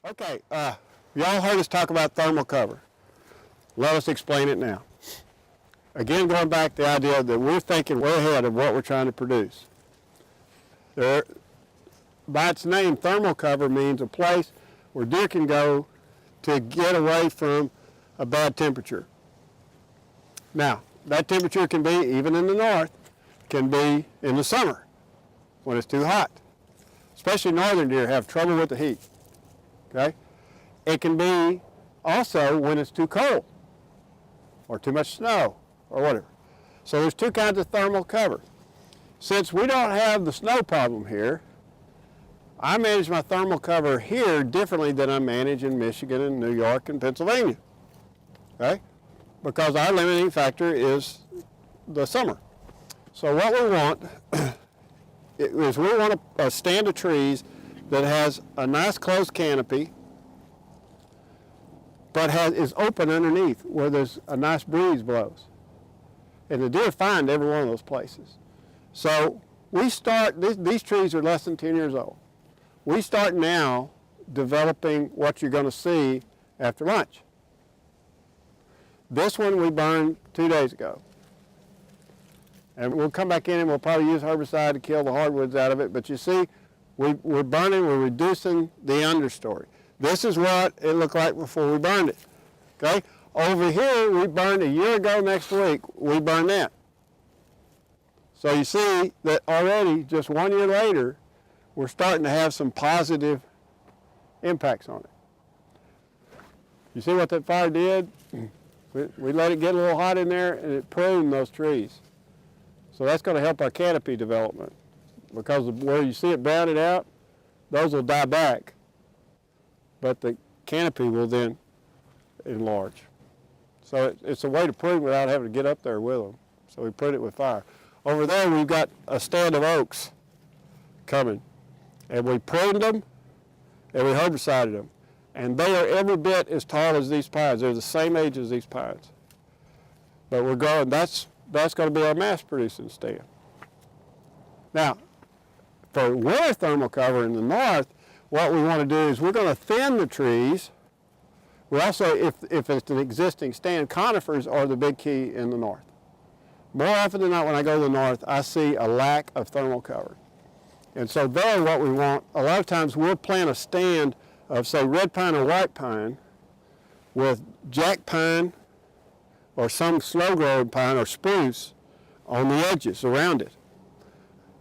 Okay, y'all heard us talk about thermal cover. Let us explain it now. Again, going back to the idea that we're thinking way ahead of what we're trying to produce. By its name, thermal cover means a place where deer can go to get away from a bad temperature. Now, that temperature can be, even in the north, can be in the summer when it's too hot. Especially northern deer have trouble with the heat. Okay? It can be also when it's too cold or too much snow or whatever. So there's two kinds of thermal cover. Since we don't have the snow problem here, I manage my thermal cover here differently than I manage in Michigan and New York and Pennsylvania. Okay? Because our limiting factor is the summer. So what we want is we want a stand of trees that has a nice closed canopy, but is open underneath where there's a nice breeze blows. And the deer find every one of those places. So we start, these trees are less than 10 years old. We start now developing what you're going to see after lunch. This one we burned 2 days ago. And we'll come back in and we'll probably use herbicide to kill the hardwoods out of it. But you see, we're burning, we're reducing the understory. This is what it looked like before we burned it. Okay? Over here, we burned a year ago next week, we burned that. So you see that already, just 1 year later, we're starting to have some positive impacts on it. You see what that fire did? We let it get a little hot in there and it pruned those trees. So that's going to help our canopy development, because where you see it browning out, those will die back, but the canopy will then enlarge. So it's a way to prune without having to get up there with them. So we prune it with fire. Over there we've got a stand of oaks coming, and we pruned them and we herbicided them. And they are every bit as tall as these pines. They're the same age as these pines. But we're going, that's going to be our mass producing stand. Now, for winter thermal cover in the north, what we want to do is we're going to thin the trees. We also, if it's an existing stand, conifers are the big key in the north. More often than not, when I go to the north, I see a lack of thermal cover. And so there, what we want, a lot of times we'll plant a stand of, say, red pine or white pine with jack pine or some slow-growing pine or spruce on the edges around it.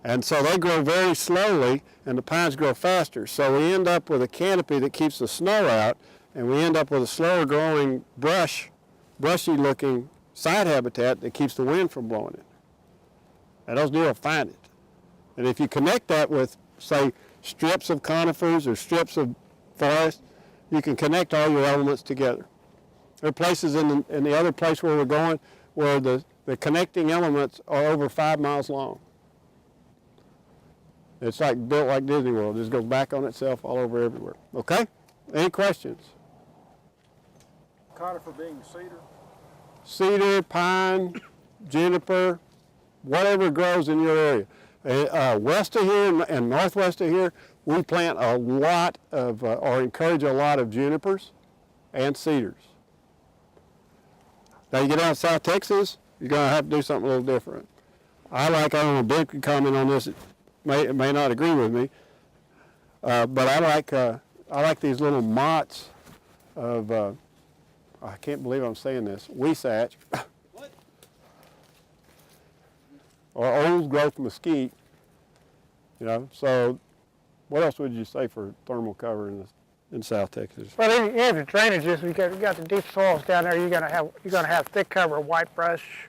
And so they grow very slowly, and the pines grow faster. So we end up with a canopy that keeps the snow out, and we end up with a slower-growing brushy-looking side habitat that keeps the wind from blowing it. And those deer will find it. And if you connect that with, say, strips of conifers or strips of forest, you can connect all your elements together. There are places in the other place where we're going where the connecting elements are over 5 miles long. It's like built like Disney World. It just goes back on itself all over everywhere. Okay? Any questions? Conifer being cedar? Cedar, pine, juniper, whatever grows in your area. West of here and northwest of here, we plant a lot of, or encourage a lot of junipers and cedars. Now you get down to South Texas, you're going to have to do something a little different. I don't know, Bill can comment on this, may not agree with me, but I like these little motts of, I can't believe I'm saying this, Weisach, or old growth mesquite, you know. So what else would you say for thermal cover in South Texas? Well, in the drainages, we got the deep soils down there. You're gonna have thick cover of white brush.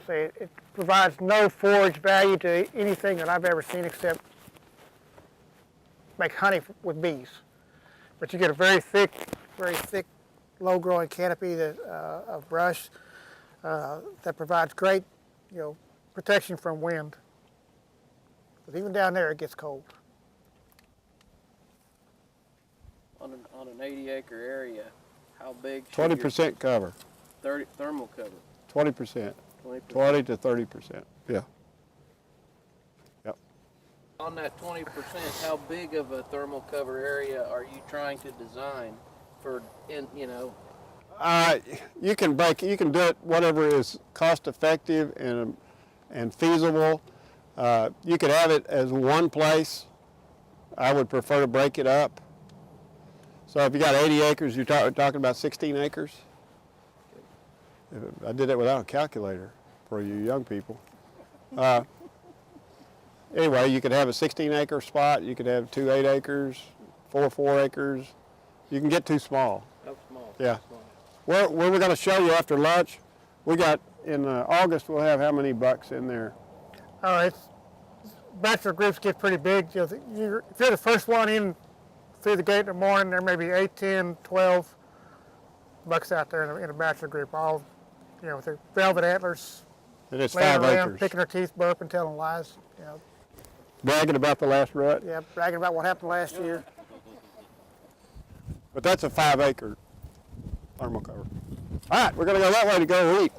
Say it provides no forage value to anything that I've ever seen except make honey with bees. But you get a very thick, low-growing canopy of brush that provides great, protection from wind. But even down there, it gets cold. On an 80-acre area, how big? 20% cover. 30 thermal cover. 20%. 20%. 20 to 30%. Yeah. Yep. On that 20%, how big of a thermal cover area are you trying to design for, You can do it whatever is cost effective and feasible. You could have it as one place. I would prefer to break it up. So if you got 80 acres, you're talking about 16 acres. I did it without a calculator for you young people. Anyway, you could have a 16-acre spot. You could have 2 8 acres, 4 acres. You can get too small. how small? Yeah. Small. Where we're going to show you after lunch, we got in August. We'll have how many bucks in there? Bachelor groups get pretty big. If you're the first one in through the gate in the morning, there may be 8, 10, 12 bucks out there in a bachelor group, all, with their velvet antlers, And it's laying 5 around, acres. picking their teeth, burping, telling lies. Bragging about the last rut. Yeah, bragging about what happened last year. But that's a 5 acre thermal cover. All right, we're going to go that way to go eat.